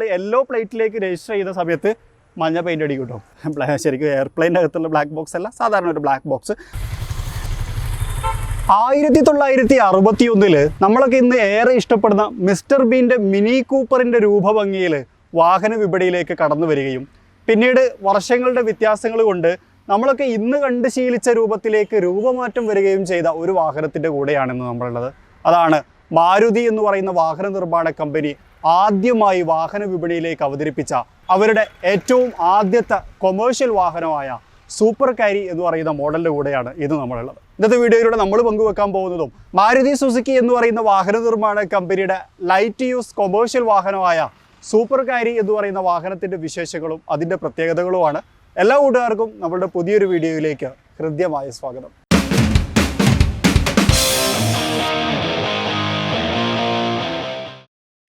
Yellow പ്ലേറ്റിലേക്ക് register ചെയ്ത സമയത്ത് മഞ്ഞ പെയിൻ്റ് അടിക്കും കേട്ടോ. ശരിക്കും എയർപ്ലെയിൻ്റെ അകത്തുള്ള ബ്ലാക്ക് ബോക്സ് അല്ല, സാധാരണ ഒരു ബ്ലാക്ക് ബോക്സ്. 1961 നമ്മളൊക്കെ ഇന്ന് ഏറെ ഇഷ്ടപ്പെടുന്ന മിസ്റ്റർ ബീൻ്റെ മിനി കൂപ്പറിൻ്റെ രൂപഭംഗിയിൽ വാഹന വിപണിയിലേക്ക് കടന്നു വരികയും പിന്നീട് വർഷങ്ങളുടെ വ്യത്യാസങ്ങൾ കൊണ്ട് നമ്മളൊക്കെ ഇന്ന് കണ്ട് ശീലിച്ച രൂപത്തിലേക്ക് രൂപമാറ്റം വരികയും ചെയ്ത ഒരു വാഹനത്തിൻ്റെ കൂടെയാണെന്ന് നമ്മളുള്ളത്. അതാണ് മാരുതി എന്ന് പറയുന്ന വാഹന നിർമ്മാണ കമ്പനി ആദ്യമായി വാഹന വിപണിയിലേക്ക് അവതരിപ്പിച്ച അവരുടെ ഏറ്റവും ആദ്യത്തെ കൊമേഴ്ഷ്യൽ വാഹനമായ സൂപ്പർ കാരി എന്ന് പറയുന്ന മോഡലിൻ്റെ കൂടെയാണ് ഇത് നമ്മളുള്ളത്. ഇന്നത്തെ വീഡിയോയിലൂടെ നമ്മൾ പങ്കുവെക്കാൻ പോകുന്നതും മാരുതി സുസുക്കി എന്ന് പറയുന്ന വാഹന നിർമ്മാണ കമ്പനിയുടെ ലൈറ്റ് യൂസ് കൊമേഴ്ഷ്യൽ വാഹനമായ സൂപ്പർ കാരി എന്ന് പറയുന്ന വാഹനത്തിൻ്റെ വിശേഷങ്ങളും അതിൻ്റെ പ്രത്യേകതകളുമാണ്. എല്ലാ കൂട്ടുകാർക്കും നമ്മളുടെ പുതിയൊരു വീഡിയോയിലേക്ക് ഹൃദ്യമായ സ്വാഗതം.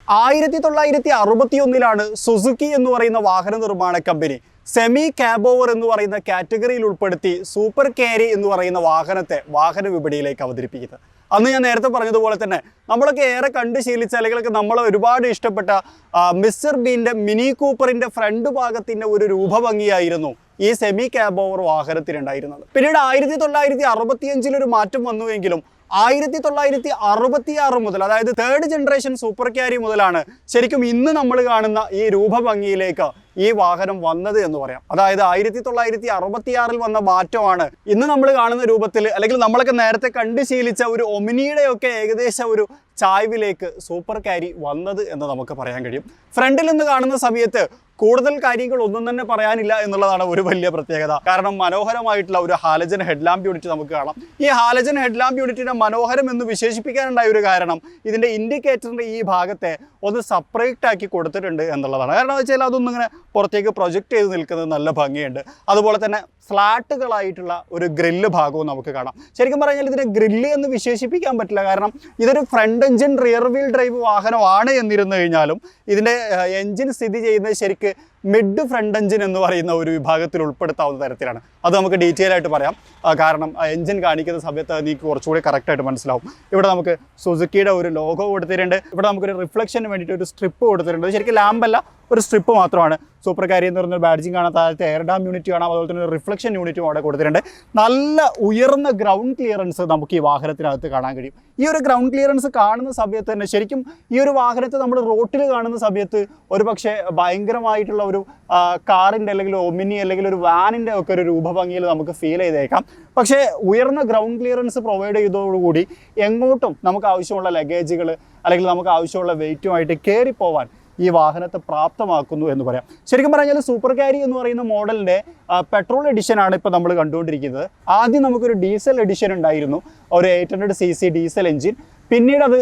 ആയിരത്തി 1961 സുസുക്കി എന്ന് പറയുന്ന വാഹന നിർമ്മാണ കമ്പനി സെമി കാബോവർ എന്ന് പറയുന്ന കാറ്റഗറിയിൽ ഉൾപ്പെടുത്തി സൂപ്പർ കാരി എന്ന് പറയുന്ന വാഹനത്തെ വാഹന വിപണിയിലേക്ക് അവതരിപ്പിക്കുന്നത്. അന്ന് ഞാൻ നേരത്തെ പറഞ്ഞതുപോലെ തന്നെ നമ്മളൊക്കെ ഏറെ കണ്ട് ശീലിച്ച അല്ലെങ്കിൽ നമ്മൾ ഒരുപാട് ഇഷ്ടപ്പെട്ട മിസ്റ്റർ ബീൻ്റെ മിനി കൂപ്പറിൻ്റെ ഫ്രണ്ട് ഭാഗത്തിൻ്റെ ഒരു രൂപഭംഗിയായിരുന്നു ഈ സെമി കാബോവർ വാഹനത്തിനുണ്ടായിരുന്നത്. പിന്നീട് 1965 ഒരു മാറ്റം വന്നുവെങ്കിലും 1966 മുതൽ, അതായത് തേർഡ് ജനറേഷൻ സൂപ്പർ കാരി മുതലാണ് ശരിക്കും ഇന്ന് നമ്മൾ കാണുന്ന ഈ രൂപഭംഗിയിലേക്ക് ഈ വാഹനം വന്നത് എന്ന് പറയാം. അതായത് 1966 വന്ന മാറ്റമാണ് ഇന്ന് നമ്മൾ കാണുന്ന രൂപത്തിൽ, അല്ലെങ്കിൽ നമ്മളൊക്കെ നേരത്തെ കണ്ട് ശീലിച്ച ഒരു ഒമിനിയുടെയൊക്കെ ഏകദേശം ഒരു ചായ്വിലേക്ക് സൂപ്പർ കാരി വന്നത് എന്ന് നമുക്ക് പറയാൻ കഴിയും. ഫ്രണ്ടിൽ നിന്ന് കാണുന്ന സമയത്ത് കൂടുതൽ കാര്യങ്ങൾ ഒന്നും തന്നെ പറയാനില്ല എന്നുള്ളതാണ് ഒരു വലിയ പ്രത്യേകത. കാരണം മനോഹരമായിട്ടുള്ള ഒരു ഹാലജൻ ഹെഡ്ലാമ്പ് യൂണിറ്റ് നമുക്ക് കാണാം. ഈ ഹാലജൻ ഹെഡ്ലാമ്പ് യൂണിറ്റിനെ മനോഹരം എന്ന് വിശേഷിപ്പിക്കാനുണ്ടായ ഒരു കാരണം ഇതിൻ്റെ ഇൻഡിക്കേറ്ററിൻ്റെ ഈ ഭാഗത്തെ ഒന്ന് സെപ്പറേറ്റ് ആക്കി കൊടുത്തിട്ടുണ്ട് എന്നുള്ളതാണ്. കാരണം വെച്ചാൽ അതൊന്നും ഇങ്ങനെ പുറത്തേക്ക് പ്രൊജക്റ്റ് ചെയ്ത് നിൽക്കുന്നത് നല്ല ഭംഗിയുണ്ട്. അതുപോലെ തന്നെ ഫ്ലാറ്റുകളായിട്ടുള്ള ഒരു ഗ്രില്ല് ഭാഗവും നമുക്ക് കാണാം. ശരിക്കും പറഞ്ഞാൽ ഇതിനെ ഗ്രില്ല് എന്ന് വിശേഷിപ്പിക്കാൻ പറ്റില്ല, കാരണം ഇതൊരു front engine rear wheel drive വാഹനമാണ് എന്നിരുന്നു കഴിഞ്ഞാലും ഇതിൻ്റെ എഞ്ചിൻ സ്ഥിതി ചെയ്യുന്നത് ശരിക്കും മിഡ് ഫ്രണ്ട് എഞ്ചിൻ എന്ന് പറയുന്ന ഒരു വിഭാഗത്തിൽ ഉൾപ്പെടുത്താവുന്ന തരത്തിലാണ്. അത് നമുക്ക് ഡീറ്റെയിൽ ആയിട്ട് പറയാം. കാരണം എഞ്ചിൻ കാണിക്കുന്ന സമയത്ത് എനിക്ക് കുറച്ചുകൂടി കറക്റ്റായിട്ട് മനസ്സിലാവും. ഇവിടെ നമുക്ക് സുസുക്കിയുടെ ഒരു ലോഗോ കൊടുത്തിട്ടുണ്ട്. ഇവിടെ നമുക്കൊരു റിഫ്ലക്ഷന് വേണ്ടിയിട്ട് ഒരു സ്ട്രിപ്പ് കൊടുത്തിട്ടുണ്ട്. ശരിക്കും ലാമ്പല്ല, ഒരു സ്ട്രിപ്പ് മാത്രമാണ്. സൂപ്പർ കാരി എന്ന് പറയുന്ന ബാഡ്ജിങ് കാണാം, താഴത്തെ എയർ ഡാം യൂണിറ്റ് കാണാം, അതുപോലെ തന്നെ ഒരു റിഫ്ലക്ഷൻ യൂണിറ്റും അവിടെ കൊടുത്തിട്ടുണ്ട്. നല്ല ഉയർന്ന ഗ്രൗണ്ട് ക്ലിയറൻസ് നമുക്ക് ഈ വാഹനത്തിനകത്ത് കാണാൻ കഴിയും. ഈ ഒരു ഗ്രൗണ്ട് ക്ലിയറൻസ് കാണുന്ന സമയത്ത് തന്നെ ശരിക്കും ഈ ഒരു വാഹനത്തെ നമ്മൾ റോട്ടിൽ കാണുന്ന സമയത്ത് ഒരു പക്ഷേ ഭയങ്കരമായിട്ടുള്ള ഒരു കാറിൻ്റെ അല്ലെങ്കിൽ ഒമിനി അല്ലെങ്കിൽ ഒരു വാനിൻ്റെ ഒക്കെ ഒരു രൂപഭംഗിയിൽ നമുക്ക് ഫീൽ ചെയ്തേക്കാം. പക്ഷേ ഉയർന്ന ഗ്രൗണ്ട് ക്ലിയറൻസ് പ്രൊവൈഡ് ചെയ്തതോടുകൂടി എങ്ങോട്ടും നമുക്ക് ആവശ്യമുള്ള ലഗേജുകൾ അല്ലെങ്കിൽ നമുക്ക് ആവശ്യമുള്ള വെയിറ്റുമായിട്ട് കയറിപ്പോവാൻ ഈ വാഹനത്തെ പ്രാപ്തമാക്കുന്നു എന്ന് പറയാം. ശരിക്കും പറഞ്ഞാൽ സൂപ്പർ കാരി എന്ന് പറയുന്ന മോഡലിൻ്റെ പെട്രോൾ എഡിഷനാണ് ഇപ്പോൾ നമ്മൾ കണ്ടുകൊണ്ടിരിക്കുന്നത്. ആദ്യം നമുക്കൊരു ഡീസൽ എഡിഷൻ ഉണ്ടായിരുന്നു, ഒരു 800cc ഡീസൽ എഞ്ചിൻ. പിന്നീട് അത്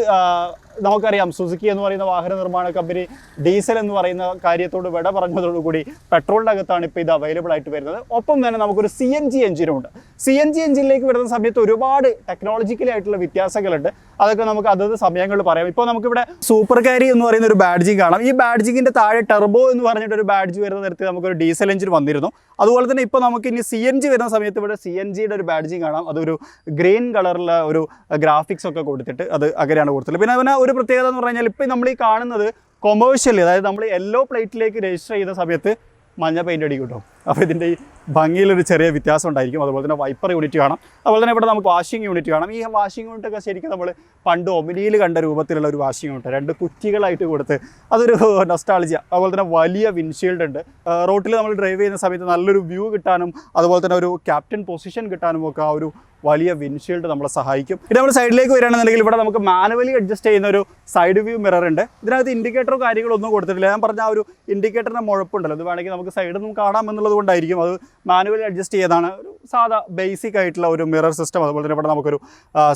നമുക്കറിയാം, സുസുക്കി എന്ന് പറയുന്ന വാഹന നിർമ്മാണ കമ്പനി ഡീസൽ എന്ന് പറയുന്ന കാര്യത്തോട് വിട പറഞ്ഞതോടുകൂടി പെട്രോളിൻ്റെ അകത്താണ് ഇപ്പോൾ ഇത് അവൈലബിൾ ആയിട്ട് വരുന്നത്. ഒപ്പം തന്നെ നമുക്കൊരു CNG എഞ്ചിനുമുണ്ട്. CNG എഞ്ചിനിലേക്ക് വരുന്ന സമയത്ത് ഒരുപാട് ടെക്നോളജിക്കലി ആയിട്ടുള്ള വ്യത്യാസങ്ങളുണ്ട്. അതൊക്കെ നമുക്ക് അതത് സമയങ്ങളിൽ പറയാം. ഇപ്പോൾ നമുക്കിവിടെ സൂപ്പർ കാരി എന്ന് പറയുന്ന ഒരു ബാഡ്ജിങ് കാണാം. ഈ ബാഡ്ജിങ്ങിൻ്റെ താഴെ ടെർബോ എന്ന് പറഞ്ഞിട്ടൊരു ബാഡ്ജ് വരുന്ന തരത്തിൽ നമുക്കൊരു ഡീസൽ എഞ്ചിൻ വന്നിരുന്നു. അതുപോലെ തന്നെ ഇപ്പോൾ നമുക്ക് ഇനി CNG വരുന്ന സമയത്ത് ഇവിടെ CNGയുടെ ഒരു ബാഡ്ജിങ് കാണാം. അതൊരു ഗ്രീൻ കളറിലുള്ള ഒരു ഗ്രാഫിക്സ് ഒക്കെ കൊടുത്തിട്ട് അത് അങ്ങനെയാണ് കൊടുത്തിട്ടുള്ളത്. പിന്നെ അതിന് ഒരു പ്രത്യേകത എന്ന് പറഞ്ഞാൽ ഇപ്പോൾ നമ്മൾ ഈ കാണുന്നത് കൊമേഴ്ഷ്യൽ, അതായത് നമ്മൾ യെല്ലോ പ്ലേറ്റിലേക്ക് രജിസ്റ്റർ ചെയ്ത സമയത്ത് മഞ്ഞ പെയിൻ്റ് അടിക്കും കേട്ടോ. അപ്പോൾ ഇതിൻ്റെ ഈ ഭംഗിയിലൊരു ചെറിയ വ്യത്യാസം ഉണ്ടായിരിക്കും. അതുപോലെ തന്നെ വൈപ്പർ യൂണിറ്റ് കാണാം. അതുപോലെ തന്നെ ഇവിടെ നമുക്ക് വാഷിംഗ് യൂണിറ്റ് കാണാം. ഈ വാഷിംഗ് യൂണിറ്റൊക്കെ ശരിക്കും നമ്മൾ പണ്ട് ഒമിനിയിൽ കണ്ട രൂപത്തിലുള്ള ഒരു വാഷിംഗ് യൂണിറ്റ്, 2 കുറ്റികളായിട്ട് കൊടുത്ത് അതൊരു നൊസ്റ്റാൾജിയ. അതുപോലെ തന്നെ വലിയ വിൻഷീൽഡ് ഉണ്ട്. റോട്ടിൽ നമ്മൾ ഡ്രൈവ് ചെയ്യുന്ന സമയത്ത് നല്ലൊരു വ്യൂ കിട്ടാനും അതുപോലെ തന്നെ ഒരു ക്യാപ്റ്റൻ പൊസിഷൻ കിട്ടാനും ഒക്കെ ആ ഒരു വലിയ വിൻഷീൽഡ് നമ്മളെ സഹായിക്കും. പിന്നെ നമ്മൾ സൈഡിലേക്ക് വരികയാണെന്നുണ്ടെങ്കിൽ ഇവിടെ നമുക്ക് മാനുവലി അഡ്ജസ്റ്റ് ചെയ്യുന്ന ഒരു സൈഡ് വ്യൂ മിറർ ഉണ്ട്. ഇതിനകത്ത് ഇൻഡിക്കേറ്ററോ കാര്യങ്ങളൊന്നും കൊടുത്തിട്ടില്ല. ഞാൻ പറഞ്ഞ ആ ഒരു ഇൻഡിക്കേറ്ററിൻ്റെ മുഴപ്പുണ്ടല്ലോ, അത് വേണമെങ്കിൽ നമുക്ക് സൈഡിൽ നിന്നും കാണാം എന്നുള്ളത് കൊണ്ടായിരിക്കും. അത് മാനുവലി അഡ്ജസ്റ്റ് ചെയ്തതാണ്. ഒരു സാധാ ബേസിക് ആയിട്ടുള്ള ഒരു മിറർ സിസ്റ്റം. അതുപോലെ തന്നെ ഇവിടെ നമുക്കൊരു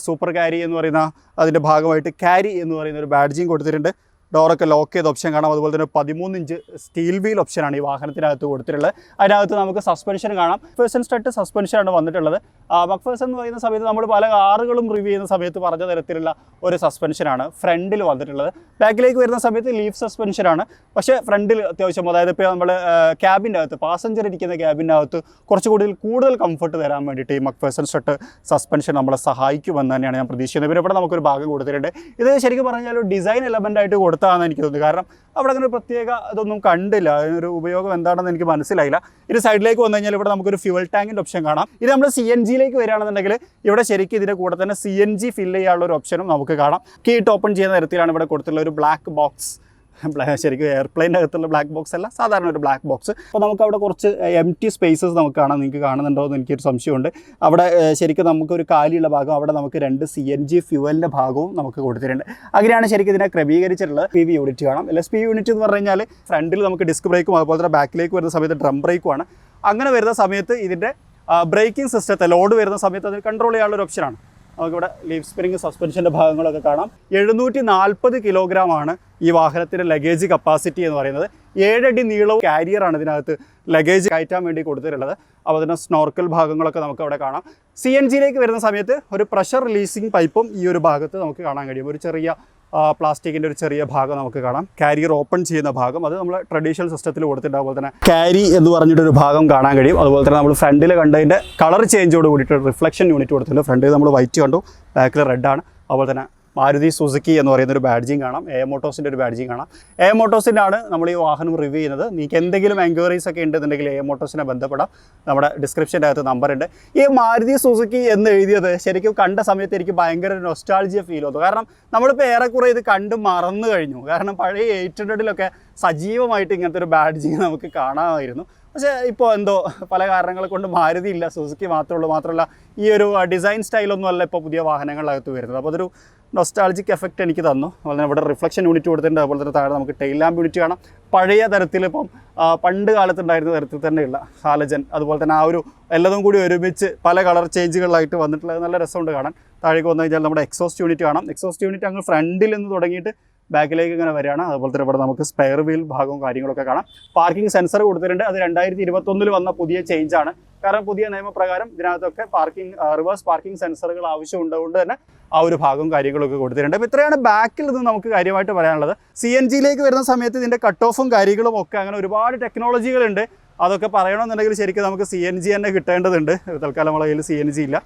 സൂപ്പർ കാരി എന്ന് പറയുന്ന അതിൻ്റെ ഭാഗമായിട്ട് കാരി എന്ന് പറയുന്ന ഒരു ബാഡ്ജിങ് കൊടുത്തിട്ടുണ്ട്. ഡോറൊക്കെ ലോക്ക് ചെയ്ത ഓപ്ഷൻ കാണാം. അതുപോലെ തന്നെ 13 ഇഞ്ച് സ്റ്റീൽ വീൽ ഓപ്ഷനാണ് ഈ വാഹനത്തിനകത്ത് കൊടുത്തിട്ടുള്ളത്. അതിനകത്ത് നമുക്ക് സസ്പെൻഷൻ കാണാം. പേഴ്സൺ സ്റ്റഡ് സസ്പെൻഷനാണ് വന്നിട്ടുള്ളത്. മക്ഫേഴ്സൺ എന്ന് പറയുന്ന സമയത്ത് നമ്മൾ പല കാറുകളും റിവ്യൂ ചെയ്യുന്ന സമയത്ത് പറഞ്ഞ തരത്തിലുള്ള ഒരു സസ്പെൻഷനാണ് ഫ്രണ്ടിൽ വന്നിട്ടുള്ളത്. ബാക്കിലേക്ക് വരുന്ന സമയത്ത് ലീഫ് സസ്പെൻഷനാണ്. പക്ഷേ ഫ്രണ്ടിൽ അത്യാവശ്യം, അതായത് ഇപ്പോൾ നമ്മൾ ക്യാബിൻ്റെ അകത്ത്, പാസഞ്ചർ ഇരിക്കുന്ന ക്യാബിൻ്റെ അകത്ത് കൂടുതൽ കംഫർട്ട് തരാൻ വേണ്ടിയിട്ട് ഈ മക്ഫേഴ്സൺ സ്ട്രട്ട് സസ്പെൻഷൻ നമ്മളെ സഹായിക്കുമെന്ന് തന്നെയാണ് ഞാൻ പ്രതീക്ഷിക്കുന്നത്. പിന്നെ ഇവിടെ നമുക്കൊരു ഭാഗം കൊടുത്തിട്ടുണ്ട്. ഇത് ശരിക്കും പറഞ്ഞാൽ ഒരു ഡിസൈൻ എലമെൻ്റ് ആയിട്ട് കൊടുത്താണെന്ന് എനിക്ക് തോന്നുന്നു. കാരണം അവിടെ അങ്ങനെ ഒരു പ്രത്യേക ഇതൊന്നും കണ്ടില്ല, അതിനൊരു ഉപയോഗം എന്താണെന്ന് എനിക്ക് മനസ്സിലായില്ല. ഇത് സൈഡിലേക്ക് വന്നു കഴിഞ്ഞാൽ ഇവിടെ നമുക്കൊരു ഫ്യൂവൽ ടാങ്കിൻ്റെ ഓപ്ഷൻ കാണാം. ഇത് നമ്മൾ CNGയിലേക്ക് വരികയാണെന്നുണ്ടെങ്കിൽ ഇവിടെ ശരിക്കും ഇതിൻ്റെ കൂടെ തന്നെ CNG ഫില്ല് ചെയ്യാനുള്ള ഒരു ഓപ്ഷനും നമുക്ക് കാണാം. കീട്ട് ഓപ്പൺ ചെയ്യുന്ന തരത്തിലാണ് ഇവിടെ കൊടുത്തിട്ടുള്ള ഒരു ബ്ലാക്ക് ബോക്സ്. ശരിക്കും എയർപ്ലെയിൻ്റെ അകത്തുള്ള ബ്ലാക്ക് ബോക്സ് അല്ല, സാധാരണ ഒരു ബ്ലാക്ക് ബോക്സ്. അപ്പോൾ നമുക്ക് അവിടെ കുറച്ച് എംപ്റ്റി സ്പേസസ് നമുക്ക് കാണാം. നിങ്ങൾക്ക് കാണുന്നുണ്ടോ എന്ന് എനിക്കൊരു സംശയമുണ്ട്. അവിടെ ശരിക്കും നമുക്കൊരു കാലിയുള്ള ഭാഗം, അവിടെ നമുക്ക് 2 CNG ഫ്യൂവലിൻ്റെ ഭാഗവും നമുക്ക് കൊടുത്തിട്ടുണ്ട്. അങ്ങനെയാണ് ശരിക്കും ഇതിനെ ക്രമീകരിച്ചിട്ടുള്ളത്. PV യൂണിറ്റ് കാണാം. LSP യൂണിറ്റ് എന്ന് പറഞ്ഞു കഴിഞ്ഞാൽ ഫ്രണ്ടിൽ നമുക്ക് ഡിസ്ക് ബ്രേക്കും അതുപോലെ തന്നെ ബാക്കിലേക്ക് വരുന്ന സമയത്ത് ഡ്രം ബ്രേക്കുമാണ്. അങ്ങനെ വരുന്ന സമയത്ത് ഇതിൻ്റെ ബ്രേക്കിംഗ് സിസ്റ്റത്തെ ലോഡ് വരുന്ന സമയത്ത് അതിന് കൺട്രോൾ ചെയ്യാനുള്ള ഒരു ഓപ്ഷനാണ്. നമുക്കിവിടെ ലീഫ് സ്പ്രിംഗ് സസ്പെൻഷൻ്റെ ഭാഗങ്ങളൊക്കെ കാണാം. 740 കിലോഗ്രാമാണ് ഈ വാഹനത്തിൻ്റെ ലഗേജ് കപ്പാസിറ്റി എന്ന് പറയുന്നത്. 7 അടി നീളവും കാരിയറാണ് ഇതിനകത്ത് ലഗേജ് കയറ്റാൻ വേണ്ടി കൊടുത്തിട്ടുള്ളത്. അപ്പോൾ അതിൻ്റെ സ്നോർക്കൽ ഭാഗങ്ങളൊക്കെ നമുക്ക് അവിടെ കാണാം. CNGയിലേക്ക് വരുന്ന സമയത്ത് ഒരു പ്രഷർ റിലീസിങ് പൈപ്പും ഈ ഒരു ഭാഗത്ത് നമുക്ക് കാണാൻ കഴിയും. ഒരു ചെറിയ പ്ലാസ്റ്റിക്കിൻ്റെ ഒരു ചെറിയ ഭാഗം നമുക്ക് കാണാം. കാരിയർ ഓപ്പൺ ചെയ്യുന്ന ഭാഗം, അത് നമ്മൾ ട്രഡീഷണൽ സിസ്റ്റത്തിൽ കൊടുത്തിട്ടുണ്ട്. അതുപോലെ തന്നെ ക്യാരി എന്ന് പറഞ്ഞിട്ടൊരു ഭാഗം കാണാൻ കഴിയും. അതുപോലെ തന്നെ നമ്മൾ ഫ്രണ്ടിൽ കണ്ടതിൻ്റെ കളർ ചേഞ്ചോട് കൂടിയിട്ട് റിഫ്ലക്ഷൻ യൂണിറ്റ് കൊടുത്തിട്ടുണ്ട്. ഫ്രണ്ടിൽ നമ്മൾ വൈറ്റ് കണ്ടു, ബാക്കിൽ റെഡാണ്. അതുപോലെ തന്നെ മാരുതി സുസുക്കി എന്ന് പറയുന്നൊരു ബാഡ്ജിങ് കാണാം. AM മോട്ടോഴ്സിൻ്റെ ഒരു ബാഡ്ജിങ് കാണാം. AM മോട്ടോഴ്സിൻ്റെ ആണ് നമ്മൾ ഈ വാഹനം റിവ്യൂ ചെയ്യുന്നത്. നിങ്ങൾക്ക് എന്തെങ്കിലും എൻക്വയറീസ് ഒക്കെ ഉണ്ടെന്നുണ്ടെങ്കിൽ AM മോട്ടോഴ്സിനെ ബന്ധപ്പെടാം. നമ്മുടെ ഡിസ്ക്രിപ്ഷൻ്റെ അകത്ത് നമ്പറുണ്ട്. ഈ മാരുതി സുസുക്കി എന്ന് എഴുതിയത് ശരിക്കും കണ്ട സമയത്ത് എനിക്ക് ഭയങ്കര നൊസ്റ്റാൾജിയ ഫീൽ വന്നു. കാരണം നമ്മളിപ്പോൾ ഏറെക്കുറെ ഇത് കണ്ട് മറന്നു കഴിഞ്ഞു. കാരണം പഴയ 800-ലൊക്കെ സജീവമായിട്ട് ഇങ്ങനത്തെ ഒരു ബാഡ്ജിങ് നമുക്ക് കാണാമായിരുന്നു. പക്ഷേ ഇപ്പോൾ എന്തോ പല കാരണങ്ങൾ കൊണ്ട് മാരുതി ഇല്ല, സുസുക്കി മാത്രമല്ല ഈ ഒരു ഡിസൈൻ സ്റ്റൈലൊന്നും അല്ല ഇപ്പോൾ പുതിയ വാഹനങ്ങളിനകത്ത് വരുന്നത്. അപ്പോൾ അതൊരു നൊസ്റ്റാൾജിക് എഫക്റ്റ് എനിക്ക് തന്നു. അതുപോലെ തന്നെ ഇവിടെ റിഫ്ലക്ഷൻ യൂണിറ്റ് കൊടുത്തിട്ടുണ്ട്. അതുപോലെ തന്നെ താഴെ നമുക്ക് ടെയിൽ ലാമ്പ് യൂണിറ്റ് കാണാം. പഴയ തരത്തിൽ ഇപ്പം പണ്ട് കാലത്തുണ്ടായിരുന്ന തരത്തിൽ തന്നെയുള്ള ഹാലജൻ, അതുപോലെ തന്നെ ആ ഒരു എല്ലാതും കൂടി ഒരുമിച്ച് പല കളർ ചേഞ്ചുകളായിട്ട് വന്നിട്ടുള്ളത് നല്ല രസമുണ്ട് കാണാൻ. താഴേക്ക് വന്നു കഴിഞ്ഞാൽ നമ്മുടെ എക്സോസ്റ്റ് യൂണിറ്റ് കാണാം. എക്സോസ്റ്റ് യൂണിറ്റ് അങ്ങ് ഫ്രണ്ടിൽ നിന്ന് തുടങ്ങിയിട്ട് ബാക്കിലേക്ക് ഇങ്ങനെ വരികയാണ്. അതുപോലെ തന്നെ ഇവിടെ നമുക്ക് സ്പെയർ വീൽ ഭാഗവും കാര്യങ്ങളൊക്കെ കാണാം. പാർക്കിംഗ് സെൻസർ കൊടുത്തിട്ടുണ്ട്. അത് 2021 വന്ന പുതിയ ചേഞ്ചാണ്. കാരണം പുതിയ നിയമപ്രകാരം ഇതിനകത്തൊക്കെ റിവേഴ്സ് പാർക്കിംഗ് സെൻസറുകൾ ആവശ്യമുള്ളതുകൊണ്ട് തന്നെ ആ ഒരു ഭാഗവും കാര്യങ്ങളൊക്കെ കൊടുത്തിട്ടുണ്ട്. അപ്പോൾ ഇത്രയാണ് ബാക്കിൽ നിന്ന് നമുക്ക് കാര്യമായിട്ട് പറയാനുള്ളത്. CNGയിലേക്ക് വരുന്ന സമയത്ത് ഇതിൻ്റെ കട്ട് ഓഫും കാര്യങ്ങളും ഒക്കെ അങ്ങനെ ഒരുപാട് ടെക്നോളജികളുണ്ട്. അതൊക്കെ പറയണമെന്നുണ്ടെങ്കിൽ ശരിക്കും നമുക്ക് CNG തന്നെ കിട്ടേണ്ടതുണ്ട്. തൽക്കാലം നമ്മളെ കയ്യിൽ CNG ഇല്ല.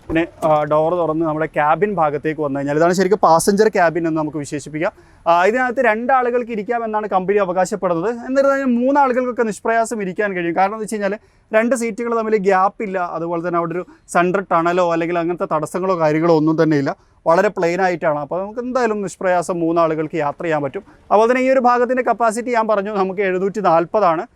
പിന്നെ ഡോറ് തുറന്ന് നമ്മുടെ ക്യാബിൻ ഭാഗത്തേക്ക് വന്നു കഴിഞ്ഞാൽ ഇതാണ് ശരിക്കും പാസഞ്ചർ ക്യാബിൻ എന്ന് നമുക്ക് വിശേഷിപ്പിക്കാം. ഇതിനകത്ത് 2 ആളുകൾക്ക് ഇരിക്കാമെന്നാണ് കമ്പനി അവകാശപ്പെടുന്നത്. എന്നിരുന്നാലും 3 ആളുകൾക്കൊക്കെ നിഷ്പ്രയാസം ഇരിക്കാൻ കഴിയും. കാരണം എന്ന് വെച്ച് കഴിഞ്ഞാൽ 2 സീറ്റുകൾ തമ്മിൽ ഗ്യാപ്പില്ല. അതുപോലെ തന്നെ അവിടെ ഒരു സെൻട്രൽ ടണലോ അല്ലെങ്കിൽ അങ്ങനത്തെ തടസ്സങ്ങളോ കാര്യങ്ങളോ ഒന്നും തന്നെ ഇല്ല. വളരെ പ്ലെയിൻ ആയിട്ടാണ്. അപ്പോൾ നമുക്ക് എന്തായാലും നിഷ്പ്രയാസം 3 ആളുകൾക്ക് യാത്ര ചെയ്യാൻ പറ്റും. അതുപോലെ തന്നെ ഈ ഒരു ഭാഗത്തിൻ്റെ കപ്പാസിറ്റി ഞാൻ പറഞ്ഞു നമുക്ക് 740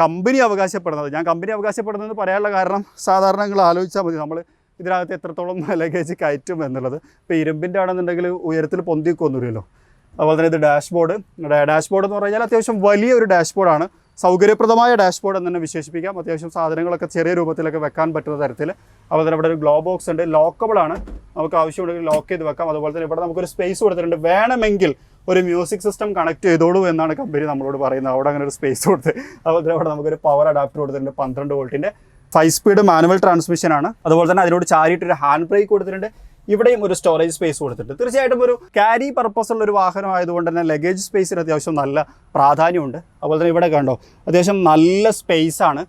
കമ്പനി അവകാശപ്പെടുന്നത്. ഞാൻ കമ്പനി അവകാശപ്പെടുന്നതെന്ന് പറയാനുള്ള കാരണം സാധാരണ നിങ്ങൾ ആലോചിച്ചാൽ മതി, നമ്മൾ ഇതിനകത്ത് എത്രത്തോളം ലഗേജ് കയറ്റും എന്നുള്ളത്. ഇപ്പോൾ ഇരുമ്പിൻ്റെ ആണെന്നുണ്ടെങ്കിൽ ഉയരത്തിൽ പൊന്തിക്കൊന്നുമില്ലല്ലോ. അതുപോലെ തന്നെ ഇത് ഡാഷ്ബോർഡ് എന്ന് പറഞ്ഞാൽ അത്യാവശ്യം വലിയൊരു ഡാഷ്ബോർഡാണ്. സൗകര്യപ്രദമായ ഡാഷ്ബോർഡ് എന്ന് തന്നെ വിശേഷിപ്പിക്കാം. അത്യാവശ്യം സാധനങ്ങളൊക്കെ ചെറിയ രൂപത്തിലൊക്കെ വെക്കാൻ പറ്റുന്ന തരത്തിൽ. അതുപോലെ തന്നെ ഇവിടെ ഒരു ഗ്ലോ ബോക്സ് ഉണ്ട്, ലോക്കബിളാണ്, നമുക്ക് ആവശ്യമുണ്ടെങ്കിൽ ലോക്ക് ചെയ്ത് വെക്കാം. അതുപോലെ തന്നെ ഇവിടെ നമുക്കൊരു സ്പേസ് കൊടുത്തിട്ടുണ്ട്. വേണമെങ്കിൽ ഒരു മ്യൂസിക് സിസ്റ്റം കണക്ട് ചെയ്തോളൂ എന്നാണ് കമ്പനി നമ്മളോട് പറയുന്നത്. അവിടെ അങ്ങനെ ഒരു സ്പേസ് കൊടുത്ത്. അതുപോലെ തന്നെ ഇവിടെ നമുക്കൊരു പവർ അഡാപ്റ്റർ കൊടുത്തിട്ടുണ്ട്. 12 വോൾട്ടിൻ്റെ 5 സ്പീഡ് മാനുവൽ ട്രാൻസ്മിഷനാണ്. അതുപോലെ തന്നെ അതിനോട് ചാരിയിട്ടൊരു ഹാൻഡ് ബ്രേക്ക് കൊടുത്തിട്ടുണ്ട്. ഇവിടെയും ഒരു സ്റ്റോറേജ് സ്പേസ് കൊടുത്തിട്ടുണ്ട്. തീർച്ചയായിട്ടും ഒരു ക്യാരി പർപ്പസ് ഉള്ള ഒരു വാഹനമായതുകൊണ്ട് തന്നെ ലഗേജ് സ്പേസിന് അത്യാവശ്യം നല്ല പ്രാധാന്യമുണ്ട്. അതുപോലെ തന്നെ ഇവിടെ കണ്ടോ അത്യാവശ്യം നല്ല സ്പേസാണ്.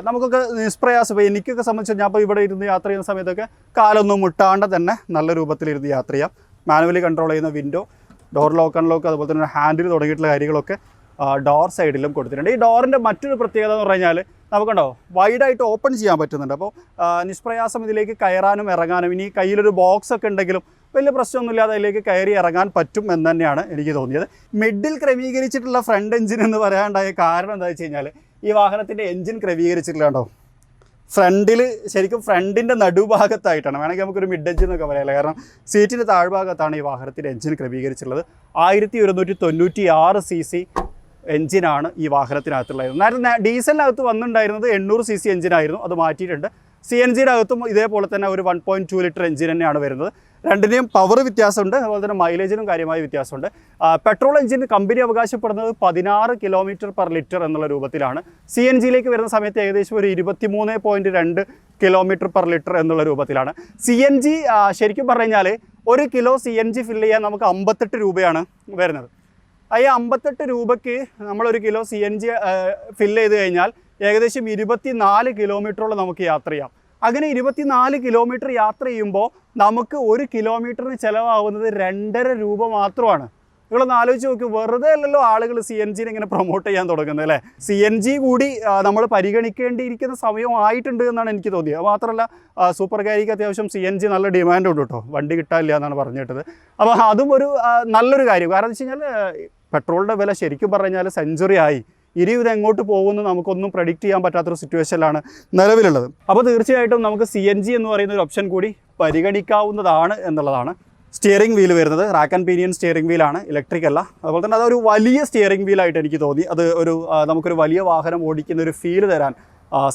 നമുക്കൊക്കെ നിഷ്പ്രയാസം. ഇപ്പോൾ എനിക്കൊക്കെ സംബന്ധിച്ച് ഞാൻ ഇപ്പോൾ ഇവിടെ ഇരുന്ന് യാത്ര ചെയ്യുന്ന സമയത്തൊക്കെ കാലൊന്നും മുട്ടാണ്ട് തന്നെ നല്ല രൂപത്തിലിരുന്ന് യാത്ര ചെയ്യാം. മാനുവലി കൺട്രോൾ ചെയ്യുന്ന വിൻഡോ, ഡോർ ലോക്ക് അൺലോക്ക്, അതുപോലെ തന്നെ ഹാൻഡിൽ തുടങ്ങിയിട്ടുള്ള കാര്യങ്ങളൊക്കെ ഡോർ സൈഡിലും കൊടുത്തിട്ടുണ്ട്. ഈ ഡോറിൻ്റെ മറ്റൊരു പ്രത്യേകത എന്ന് പറഞ്ഞു കഴിഞ്ഞാൽ നമുക്കുണ്ടോ വൈഡായിട്ട് ഓപ്പൺ ചെയ്യാൻ പറ്റുന്നുണ്ട്. അപ്പോൾ നിഷ്പ്രയാസം ഇതിലേക്ക് കയറാനും ഇറങ്ങാനും, ഇനി കയ്യിലൊരു ബോക്സ് ഒക്കെ ഉണ്ടെങ്കിലും വലിയ പ്രശ്നമൊന്നുമില്ലാതെ അതിലേക്ക് കയറി ഇറങ്ങാൻ പറ്റും എന്ന് തന്നെയാണ് എനിക്ക് തോന്നിയത്. മിഡിൽ ക്രമീകരിച്ചിട്ടുള്ള ഫ്രണ്ട് എഞ്ചിൻ എന്ന് പറയാനുണ്ടായ കാരണം എന്താ വെച്ച് കഴിഞ്ഞാൽ ഈ വാഹനത്തിൻ്റെ എഞ്ചിൻ ക്രമീകരിച്ചിട്ടില്ല കേട്ടോ. ഫ്രണ്ടിൽ ശരിക്കും ഫ്രണ്ടിൻ്റെ നടുഭാഗത്തായിട്ടാണ്, വേണമെങ്കിൽ നമുക്കൊരു മിഡ് എഞ്ചിൻ എന്നൊക്കെ പറയാമല്ലോ. കാരണം സീറ്റിൻ്റെ താഴ്ഭാഗത്താണ് ഈ വാഹനത്തിൻ്റെ എഞ്ചിൻ ക്രമീകരിച്ചിട്ടുള്ളത്. 1196 cc എഞ്ചിനാണ് ഈ വാഹനത്തിനകത്തുള്ളത്. നേരത്തെ ഡീസലിനകത്ത് വന്നിട്ടുണ്ടായിരുന്നത് 800 cc എഞ്ചിനായിരുന്നു, അത് മാറ്റിയിട്ടുണ്ട്. CNGയുടെ അകത്തും ഇതേപോലെ തന്നെ ഒരു 1.2 ലിറ്റർ എഞ്ചിൻ തന്നെയാണ് വരുന്നത്. രണ്ടിനെയും പവർ വ്യത്യാസമുണ്ട്, അതുപോലെ തന്നെ മൈലേജിനും കാര്യമായ വ്യത്യാസമുണ്ട്. പെട്രോൾ എഞ്ചിൻ കമ്പനി അവകാശപ്പെടുന്നത് 16 km/ലിറ്റർ എന്നുള്ള രൂപത്തിലാണ്. CNGയിലേക്ക് വരുന്ന സമയത്ത് ഏകദേശം ഒരു 23.2 km/ലിറ്റർ എന്നുള്ള രൂപത്തിലാണ്. CNG ശരിക്കും പറഞ്ഞു കഴിഞ്ഞാൽ 1 കിലോ CNG ഫില്ല് ചെയ്യാൻ നമുക്ക് 58 രൂപയാണ് വരുന്നത്. ഈ 58 രൂപയ്ക്ക് നമ്മളൊരു കിലോ CNG ഫില്ല് ചെയ്ത് കഴിഞ്ഞാൽ ഏകദേശം 24 കിലോമീറ്ററോളം നമുക്ക് യാത്ര ചെയ്യാം. അങ്ങനെ 24 കിലോമീറ്റർ യാത്ര ചെയ്യുമ്പോൾ നമുക്ക് 1 കിലോമീറ്ററിന് ചിലവാകുന്നത് 2.5 രൂപ മാത്രമാണ്. നിങ്ങളൊന്ന് ആലോചിച്ച് നോക്കി, വെറുതെ അല്ലല്ലോ ആളുകൾ CNGനെ ഇങ്ങനെ പ്രൊമോട്ട് ചെയ്യാൻ തുടങ്ങുന്നത് അല്ലേ. CNG കൂടി നമ്മൾ പരിഗണിക്കേണ്ടിയിരിക്കുന്ന സമയമായിട്ടുണ്ട് എന്നാണ് എനിക്ക് തോന്നിയത്. അത് മാത്രമല്ല സൂപ്പർ കാരിക്ക് അത്യാവശ്യം CNG നല്ല ഡിമാൻഡ് ഉണ്ട് കേട്ടോ, വണ്ടി കിട്ടാനില്ല എന്നാണ് പറഞ്ഞു കേട്ടത്. അപ്പോൾ അതും ഒരു നല്ലൊരു കാര്യം. കാരണം എന്ന് വെച്ച് കഴിഞ്ഞാൽ പെട്രോളിൻ്റെ വില ശരിക്കും പറഞ്ഞാൽ സെഞ്ചുറി ആയി. ഇനി ഇത് എങ്ങോട്ട് പോകുമെന്ന് നമുക്കൊന്നും പ്രഡിക്റ്റ് ചെയ്യാൻ പറ്റാത്തൊരു സിറ്റുവേഷനിലാണ് നിലവിലുള്ളത്. അപ്പോൾ തീർച്ചയായിട്ടും നമുക്ക് CNG എന്ന് പറയുന്ന ഒരു ഓപ്ഷൻ കൂടി പരിഗണിക്കാവുന്നതാണ് എന്നുള്ളതാണ്. സ്റ്റിയറിംഗ് വീൽ വരുന്നത് റാക്ക് ആൻഡ് പീനിയൻ സ്റ്റിയറിംഗ് വീലാണ്, ഇലക്ട്രിക് അല്ല. അതുപോലെ തന്നെ അതൊരു വലിയ സ്റ്റിയറിംഗ് വീലായിട്ട് എനിക്ക് തോന്നി. അത് നമുക്കൊരു വലിയ വാഹനം ഓടിക്കുന്ന ഒരു ഫീൽ തരാൻ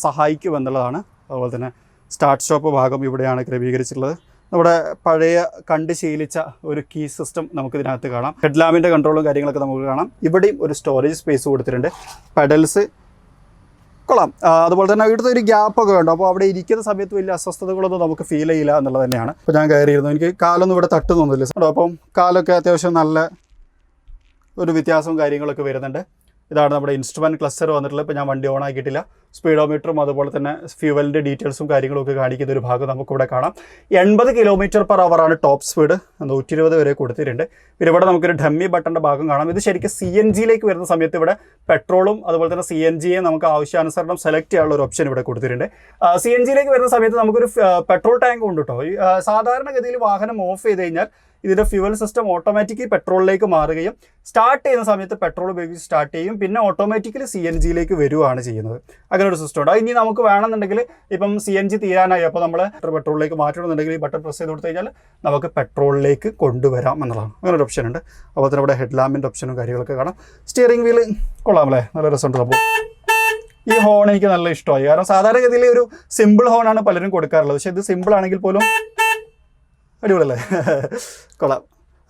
സഹായിക്കും എന്നുള്ളതാണ്. അതുപോലെ തന്നെ സ്റ്റാർട്ട് സ്റ്റോപ്പ് ഭാഗം ഇവിടെയാണ് ക്രമീകരിച്ചിട്ടുള്ളത്. നമ്മുടെ പഴയ കണ്ട് ശീലിച്ച ഒരു കീ സിസ്റ്റം നമുക്കിതിനകത്ത് കാണാം. ഹെഡ്ലാമ്പിൻ്റെ കൺട്രോളും കാര്യങ്ങളൊക്കെ നമുക്ക് കാണാം. ഇവിടെയും ഒരു സ്റ്റോറേജ് സ്പേസ് കൊടുത്തിട്ടുണ്ട്. പെഡൽസ് കൊള്ളാം. അതുപോലെ തന്നെ ഇവിടുത്തെ ഒരു ഗ്യാപ്പൊക്കെ ഉണ്ട്. അപ്പോൾ അവിടെ ഇരിക്കുന്ന സമയത്ത് വലിയ അസ്വസ്ഥതകളൊന്നും നമുക്ക് ഫീൽ ചെയ്യില്ല എന്നുള്ളത് തന്നെയാണ്. അപ്പോൾ ഞാൻ കയറിയിരുന്നു, എനിക്ക് കാലൊന്നും ഇവിടെ തട്ടുന്നൊന്നുമില്ല. അപ്പം കാലൊക്കെ അത്യാവശ്യം നല്ല ഒരു വ്യത്യാസവും കാര്യങ്ങളൊക്കെ വരുന്നുണ്ട്. ഇതാണ് നമ്മുടെ ഇൻസ്ട്രുമെൻറ്റ് ക്ലസ്റ്റർ വന്നിട്ടുള്ളത്. ഇപ്പോൾ ഞാൻ വണ്ടി ഓൺ ആക്കിയിട്ടില്ല. സ്പീഡോമീറ്ററും അതുപോലെ തന്നെ ഫ്യൂവലിൻ്റെ ഡീറ്റെയിൽസും കാര്യങ്ങളൊക്കെ കാണിക്കുന്ന ഒരു ഭാഗം നമുക്കിവിടെ കാണാം. 80 km/h ആണ് ടോപ്പ് സ്പീഡ്, 120 വരെ കൊടുത്തിട്ടുണ്ട്. പിന്നെ ഇവിടെ നമുക്കൊരു ഡമ്മി ബട്ടൻ്റെ ഭാഗം കാണാം. ഇത് ശരിക്കും CNGയിലേക്ക് വരുന്ന സമയത്ത് ഇവിടെ പെട്രോളും അതുപോലെ തന്നെ CNGയെ നമുക്ക് ആവശ്യാനുസരണം സെലക്ട് ചെയ്യാനുള്ള ഒരു ഓപ്ഷൻ ഇവിടെ കൊടുത്തിട്ടുണ്ട്. CNGയിലേക്ക് വരുന്ന സമയത്ത് നമുക്കൊരു പെട്രോൾ ടാങ്ക് ഉണ്ട് കേട്ടോ. സാധാരണഗതിയിൽ വാഹനം ഓഫ് ചെയ്ത് കഴിഞ്ഞാൽ ഇതിൻ്റെ ഫ്യൂവൽ സിസ്റ്റം ഓട്ടോമാറ്റിക്കലി പെട്രോളിലേക്ക് മാറുകയും സ്റ്റാർട്ട് ചെയ്യുന്ന സമയത്ത് പെട്രോൾ ഉപയോഗിച്ച് സ്റ്റാർട്ട് ചെയ്യും, പിന്നെ ഓട്ടോമാറ്റിക്കലി CNGയിലേക്ക് വരുവാണ് ചെയ്യുന്നത്. അങ്ങനെ ഒരു സിസ്റ്റം ഉണ്ട്. ഇനി നമുക്ക് വേണമെന്നുണ്ടെങ്കിൽ ഇപ്പം CNG തീരാനായി, അപ്പോൾ നമ്മൾ പെട്രോളിലേക്ക് മാറ്റണമെന്നുണ്ടെങ്കിൽ ഈ ബട്ടൺ പ്രസ് ചെയ്ത് കൊടുത്തു കഴിഞ്ഞാൽ നമുക്ക് പെട്രോളിലേക്ക് കൊണ്ടുവരാം എന്നുള്ളതാണ്. അങ്ങനെ ഒരു ഓപ്ഷൻ ഉണ്ട്. അതുപോലെ തന്നെ ഇവിടെ ഹെഡ്ലാമ്പിൻ്റെ ഓപ്ഷനും കാര്യങ്ങളൊക്കെ കാണാം. സ്റ്റിയറിംഗ് വീല് കൊള്ളാം അല്ലേ, നല്ല രസമുണ്ട്. അപ്പോൾ ഈ ഹോൺ എനിക്ക് നല്ല ഇഷ്ടമായി. കാരണം സാധാരണഗതിയിൽ ഒരു സിമ്പിൾ ഹോണാണ് പലരും കൊടുക്കാറുള്ളത്, പക്ഷേ ഇത് സിമ്പിൾ ആണെങ്കിൽ പോലും അടിപൊളിയല്ലേ, കൊള്ളാം.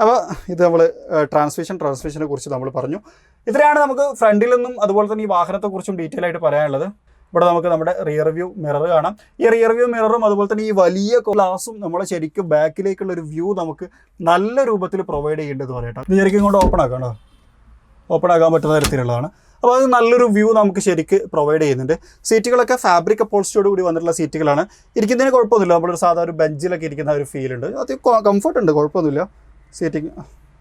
അപ്പോൾ ഇത് നമ്മൾ ട്രാൻസ്മിഷനെ കുറിച്ച് നമ്മൾ പറഞ്ഞു. ഇത്രയാണ് നമുക്ക് ഫ്രണ്ടിൽ നിന്നും അതുപോലെ തന്നെ ഈ വാഹനത്തെക്കുറിച്ചും ഡീറ്റെയിൽ ആയിട്ട് പറയാനുള്ളത്. ഇവിടെ നമുക്ക് നമ്മുടെ റിയർ വ്യൂ മിറർ കാണാം. ഈ റിയർ വ്യൂ മിററും അതുപോലെ തന്നെ ഈ വലിയ ഗ്ലാസും നമ്മളെ ശരിക്കും ബാക്കിലേക്കുള്ള ഒരു വ്യൂ നമുക്ക് നല്ല രൂപത്തിൽ പ്രൊവൈഡ് ചെയ്യേണ്ടത് പറയട്ടോ. ഇത് ശരിക്കും ഇങ്ങോട്ട് ഓപ്പൺ ആക്കാം പറ്റുന്ന തരത്തിലുള്ളതാണ്. അപ്പോൾ അത് നല്ലൊരു വ്യൂ നമുക്ക് ശരിക്ക് പ്രൊവൈഡ് ചെയ്യുന്നുണ്ട്. സീറ്റുകളൊക്കെ ഫാബ്രിക് അപ്പോൾസ്റ്റോട് കൂടി വന്നിട്ടുള്ള സീറ്റുകളാണ്. ഇരിക്കുന്നതിന് കുഴപ്പമൊന്നുമില്ല. നമ്മളൊരു സാധാരണ ഒരു ബെഞ്ചിലൊക്കെ ഇരിക്കുന്ന ഒരു ഫീൽ ഉണ്ട്. അത് കംഫർട്ട് ഉണ്ട്, കുഴപ്പമൊന്നുമില്ല. സീറ്റിംഗ്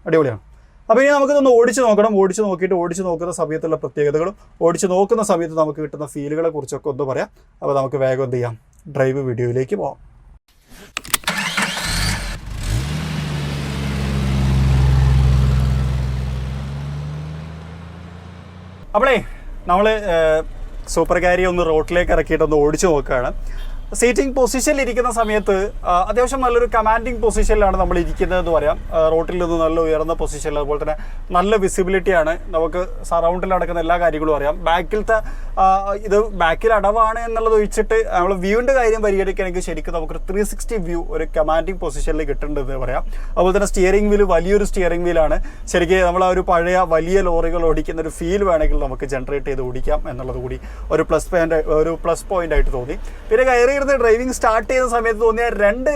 അടിപൊളിയാണ്. അപ്പോൾ ഇനി നമുക്കിതൊന്ന് ഓടിച്ച് നോക്കണം. ഓടിച്ച് നോക്കുന്ന സമയത്തുള്ള പ്രത്യേകതകളും ഓടിച്ച് നോക്കുന്ന സമയത്ത് നമുക്ക് കിട്ടുന്ന ഫീലുകളെ കുറിച്ചൊക്കെ ഒന്ന് പറയാം. അപ്പോൾ നമുക്ക് വേഗം എന്ത് ചെയ്യാം, ഡ്രൈവ് വീഡിയോയിലേക്ക് പോകാം. അപ്പോളേ നമ്മൾ സൂപ്പർ കാരി ഒന്ന് റോട്ടിലേക്ക് ഇറക്കിയിട്ടൊന്ന് ഓടിച്ച് നോക്കുകയാണ്. സീറ്റിംഗ് പൊസിഷനിൽ ഇരിക്കുന്ന സമയത്ത് അത്യാവശ്യം നല്ലൊരു കമാൻഡിങ് പൊസിഷനിലാണ് നമ്മൾ ഇരിക്കുന്നതെന്ന് പറയാം. റോട്ടിൽ നിന്ന് നല്ല ഉയർന്ന പൊസിഷനിൽ, അതുപോലെ തന്നെ നല്ല വിസിബിലിറ്റിയാണ്. നമുക്ക് സറൗണ്ടിൽ നടക്കുന്ന എല്ലാ കാര്യങ്ങളും അറിയാം. ബാക്കിലത്തെ ഇത് ബാക്കിൽ അടവാണ് എന്നുള്ളത് ഒഴിച്ചിട്ട് നമ്മൾ വ്യൂവിൻ്റെ കാര്യം പരിഗണിക്കുകയാണെങ്കിൽ ശരിക്കും നമുക്കൊരു 360 വ്യൂ ഒരു കമാൻഡിങ് പൊസിഷനിൽ കിട്ടേണ്ടതെന്ന് പറയാം. അതുപോലെ തന്നെ സ്റ്റിയറിംഗ് വീല് വലിയൊരു സ്റ്റിയറിംഗ് വീലാണ്. ശരിക്കും നമ്മൾ ആ ഒരു പഴയ വലിയ ലോറികൾ ഓടിക്കുന്ന ഒരു ഫീൽ വേണമെങ്കിൽ നമുക്ക് ജനറേറ്റ് ചെയ്ത് ഓടിക്കാം എന്നുള്ളത് കൂടി ഒരു പ്ലസ് പോയിന്റ് ആയിട്ട് തോന്നി. പിന്നെ കയറിയിരുന്ന് ഡ്രൈവിംഗ് സ്റ്റാർട്ട് ചെയ്യുന്ന സമയത്ത് തോന്നിയ രണ്ട്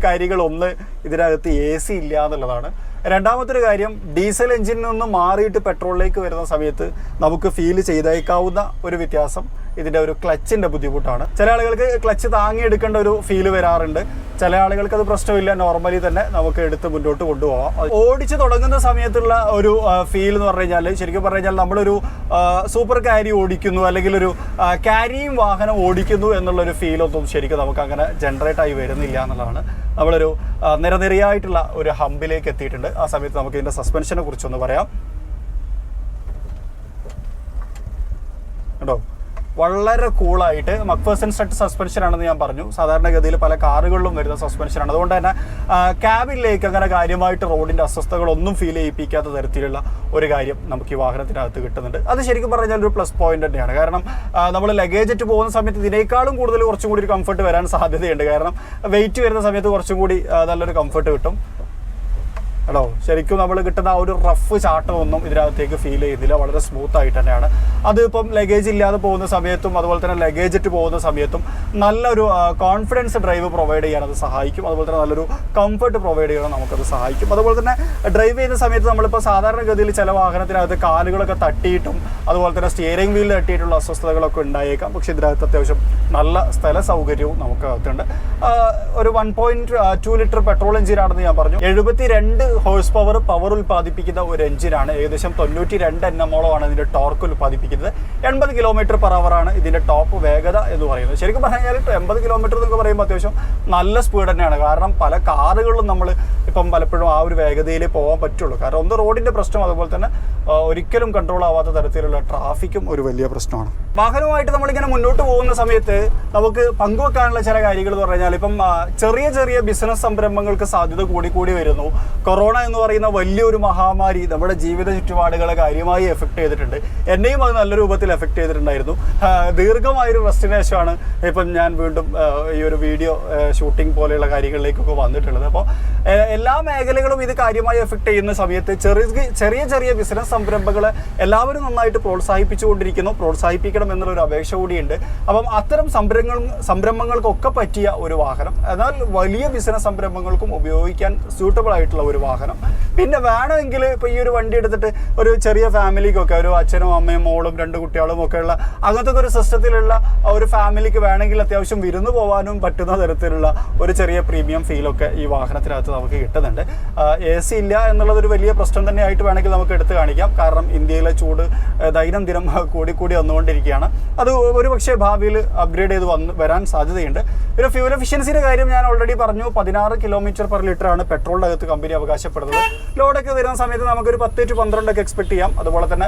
കാര്യങ്ങൾ, ഒന്ന് ഇതിനകത്ത് AC ഇല്ല എന്നുള്ളതാണ്. രണ്ടാമത്തെ ഒരു കാര്യം, ഡീസൽ എഞ്ചിനിൽ നിന്ന് മാറിയിട്ട് പെട്രോളിലേക്ക് വരുന്ന സമയത്ത് നമുക്ക് ഫീൽ ചെയ്തേക്കാവുന്ന ഒരു വ്യത്യാസം ഇതിൻ്റെ ഒരു ക്ലച്ചിൻ്റെ ബുദ്ധിമുട്ടാണ്. ചില ആളുകൾക്ക് ക്ലച്ച് താങ്ങിയെടുക്കേണ്ട ഒരു ഫീല് വരാറുണ്ട്, ചില ആളുകൾക്ക് അത് പ്രശ്നമില്ല, നോർമലി തന്നെ നമുക്ക് എടുത്ത് മുന്നോട്ട് കൊണ്ടുപോകാം. ഓടിച്ച് തുടങ്ങുന്ന സമയത്തുള്ള ഒരു ഫീൽ എന്ന് പറഞ്ഞു കഴിഞ്ഞാൽ ശരിക്കും പറഞ്ഞു കഴിഞ്ഞാൽ നമ്മളൊരു സൂപ്പർ ക്യാരി ഓടിക്കുന്നു അല്ലെങ്കിൽ ഒരു ക്യാരിയും വാഹനം ഓടിക്കുന്നു എന്നുള്ളൊരു ഫീലൊന്നും ശരിക്കും നമുക്ക് അങ്ങനെ ജനറേറ്റ് ആയി വരുന്നില്ല എന്നുള്ളതാണ്. നമ്മളൊരു നിരനിരയായിട്ടുള്ള ഒരു ഹമ്പിലേക്ക് എത്തിയിട്ടുണ്ട്. ആ സമയത്ത് നമുക്ക് ഇതിൻ്റെ സസ്പെൻഷനെ കുറിച്ചൊന്ന് പറയാം. കേട്ടോ, വളരെ കൂളായിട്ട് മക്ഫേഴ്സൺ സ്ട്രട്ട് സസ്പെൻഷൻ ആണെന്ന് ഞാൻ പറഞ്ഞു. സാധാരണഗതിയിൽ പല കാറുകളിലും വരുന്ന സസ്പെൻഷനാണ്. അതുകൊണ്ട് തന്നെ ക്യാബിനിലേക്ക് അങ്ങനെ കാര്യമായിട്ട് റോഡിൻ്റെ അസ്വസ്ഥതകളൊന്നും ഫീൽ ചെയ്യിപ്പിക്കാത്ത തരത്തിലുള്ള ഒരു കാര്യം നമുക്ക് ഈ വാഹനത്തിനകത്ത് കിട്ടുന്നുണ്ട്. അത് ശരിക്കും പറഞ്ഞാൽ ഒരു പ്ലസ് പോയിന്റ് തന്നെയാണ്. കാരണം നമ്മൾ ലഗേജ് ഇട്ട് പോകുന്ന സമയത്ത് ഇതിനേക്കാളും കൂടുതൽ കുറച്ചും കൂടി ഒരു കംഫർട്ട് വരാൻ സാധ്യതയുണ്ട്. കാരണം വെയിറ്റ് വരുന്ന സമയത്ത് കുറച്ചും കൂടി നല്ലൊരു കംഫർട്ട് കിട്ടും കേട്ടോ. ശരിക്കും നമ്മൾ കിട്ടുന്ന ആ ഒരു റഫ് ചാട്ടമൊന്നും ഇതിനകത്തേക്ക് ഫീൽ ചെയ്യുന്നില്ല. വളരെ സ്മൂത്ത് ആയിട്ട് തന്നെയാണ്. അതിപ്പം ലഗേജ് ഇല്ലാതെ പോകുന്ന സമയത്തും അതുപോലെ തന്നെ ലഗേജ് ഇട്ട് പോകുന്ന സമയത്തും നല്ലൊരു കോൺഫിഡൻസ് ഡ്രൈവ് പ്രൊവൈഡ് ചെയ്യാൻ അത് സഹായിക്കും. അതുപോലെ തന്നെ നല്ലൊരു കംഫർട്ട് പ്രൊവൈഡ് ചെയ്യാൻ നമുക്കത് സഹായിക്കും. അതുപോലെ തന്നെ ഡ്രൈവ് ചെയ്യുന്ന സമയത്ത് നമ്മളിപ്പോൾ സാധാരണഗതിയിൽ ചില വാഹനത്തിനകത്ത് കാലുകളൊക്കെ തട്ടിയിട്ടും അതുപോലെ തന്നെ സ്റ്റിയറിംഗ് വീൽ തട്ടിയിട്ടുള്ള അസ്വസ്ഥതകളൊക്കെ ഉണ്ടായേക്കാം. പക്ഷേ ഇതിനകത്ത് അത്യാവശ്യം നല്ല സ്ഥല സൗകര്യവും നമുക്കകത്തുണ്ട്. ഒരു 1.2 ലിറ്റർ പെട്രോൾ എഞ്ചിനാണെന്ന് ഞാൻ പറഞ്ഞു. 72 ഹോഴ്സ് പവർ ഉൽപ്പാദിപ്പിക്കുന്ന ഒരു എഞ്ചിനാണ്. ഏകദേശം 92 Nm ഇതിന്റെ ടോർക്ക് ഉൽപ്പാദിപ്പിക്കുന്നത്. 80 km/h ആണ് ഇതിന്റെ ടോപ്പ് വേഗത എന്ന് പറയുന്നത്. ശരിക്കും പറഞ്ഞാൽ 80 km എന്നൊക്കെ പറയുമ്പോൾ അത്യാവശ്യം നല്ല സ്പീഡ് തന്നെയാണ്. കാരണം പല കാറുകളിലും നമ്മൾ ഇപ്പം പലപ്പോഴും ആ ഒരു വേഗതയിലേ പോകാൻ പറ്റുള്ളൂ. കാരണം ഒന്ന് റോഡിന്റെ പ്രശ്നം, അതുപോലെ തന്നെ ഒരിക്കലും കൺട്രോൾ ആവാത്ത തരത്തിലുള്ള ട്രാഫിക്കും ഒരു വലിയ പ്രശ്നമാണ്. വാഹനവുമായിട്ട് നമ്മളിങ്ങനെ മുന്നോട്ട് പോകുന്ന സമയത്ത് നമുക്ക് പങ്കുവെക്കാനുള്ള ചില കാര്യങ്ങൾ എന്ന് പറഞ്ഞാൽ ഇപ്പം ചെറിയ ചെറിയ ബിസിനസ് സംരംഭങ്ങൾക്ക് സാധ്യത കൂടി വരുന്നു. കൊറോണ എന്ന് പറയുന്ന വലിയൊരു മഹാമാരി നമ്മുടെ ജീവിത ചുറ്റുപാടുകളെ കാര്യമായി എഫക്ട് ചെയ്തിട്ടുണ്ട്. എന്നെയും അത് നല്ല രൂപത്തിൽ എഫക്ട് ചെയ്തിട്ടുണ്ടായിരുന്നു. ദീർഘമായൊരു റെസ്റ്റിന് ശേഷമാണ് ഇപ്പം ഞാൻ വീണ്ടും ഈ ഒരു വീഡിയോ ഷൂട്ടിംഗ് പോലെയുള്ള കാര്യങ്ങളിലേക്കൊക്കെ വന്നിട്ടുള്ളത്. അപ്പോൾ എല്ലാ മേഖലകളും ഇത് കാര്യമായി എഫക്ട് ചെയ്യുന്ന സമയത്ത് ചെറിയ ചെറിയ ബിസിനസ് സംരംഭങ്ങളെ എല്ലാവരും നന്നായിട്ട് പ്രോത്സാഹിപ്പിക്കണം എന്നുള്ളൊരു അപേക്ഷ കൂടിയുണ്ട്. അപ്പം അത്തരം സംരംഭങ്ങൾക്കൊക്കെ പറ്റിയ ഒരു വാഹനം, എന്നാൽ വലിയ ബിസിനസ് സംരംഭങ്ങൾക്കും ഉപയോഗിക്കാൻ സ്യൂട്ടബിൾ ആയിട്ടുള്ള ഒരു വാഹനം. പിന്നെ വേണമെങ്കിൽ ഇപ്പോൾ ഈ ഒരു വണ്ടി എടുത്തിട്ട് ഒരു ചെറിയ ഫാമിലിക്കൊക്കെ, ഒരു അച്ഛനും അമ്മയും മോളും 2 കുട്ടികളും ഒക്കെ ഉള്ള അങ്ങനത്തെ ഒരു സിസ്റ്റത്തിലുള്ള ഒരു ഫാമിലിക്ക് വേണമെങ്കിൽ അത്യാവശ്യം വിരുന്ന് പോകാനും പറ്റുന്ന തരത്തിലുള്ള ഒരു ചെറിയ പ്രീമിയം ഫീലൊക്കെ ഈ വാഹനത്തിനകത്ത് നമുക്ക് കിട്ടുന്നുണ്ട്. AC ഇല്ല എന്നുള്ളതൊരു വലിയ പ്രശ്നം തന്നെയായിട്ട് വേണമെങ്കിൽ നമുക്ക് എടുത്തു കാണിക്കാം. കാരണം ഇന്ത്യയിലെ ചൂട് ദൈനംദിനം കൂടി വന്നുകൊണ്ടിരിക്കുകയാണ്. അത് ഒരു പക്ഷേ ഭാവിയിൽ അപ്ഗ്രേഡ് ചെയ്ത് വരാൻ സാധ്യതയുണ്ട്. പിന്നെ ഫ്യൂൽ എഫിഷ്യൻസിയുടെ കാര്യം ഞാൻ ഓൾറെഡി പറഞ്ഞു. 16 km/l ആണ് പെട്രോളിൻ്റെ അകത്ത് കമ്പനി അവകാശപ്പെടുന്നത്. ലോഡൊക്കെ വരുന്ന സമയത്ത് നമുക്കൊരു 10 to 12 ഒക്കെ എക്സ്പെക്ട് ചെയ്യാം. അതുപോലെ തന്നെ